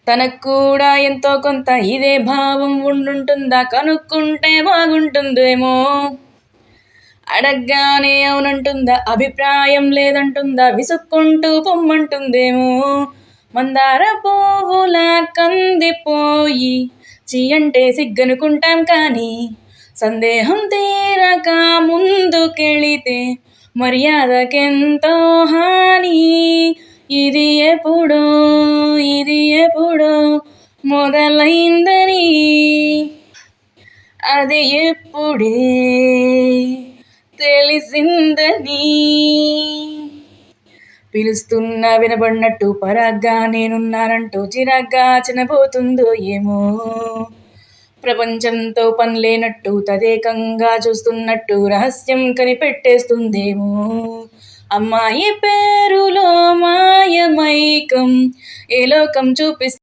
తనకు కూడా ఎంతో కొంత ఇదే భావం ఉండుంటుందా, కనుక్కుంటే బాగుంటుందేమో. అడగ్గానే అవునంటుందా, అభిప్రాయం లేదంటుందా, విసుక్కుంటూ పొమ్మంటుందేమో. మందార పువ్వులా కందిపోయి చీయంటే సిగ్గనుకుంటాం కానీ, సందేహం తీరక ముందుకెళితే మర్యాదకెంతో హాని. ఇది ఎప్పుడో మొదలైందని, అది ఎప్పుడే తెలిసిందని. పిలుస్తున్నా వినబడినట్టు, పరాగ్గా నేనున్నానంటూ చిరాగ్గా చినబోతుందో ఏమో. ప్రపంచంతో పనిలేనట్టు, తదేకంగా చూస్తున్నట్టు రహస్యం కనిపెట్టేస్తుందేమో. అమ్మాయి పేరులో మాయమైకం ఏ లోకం చూపిస్తుంది.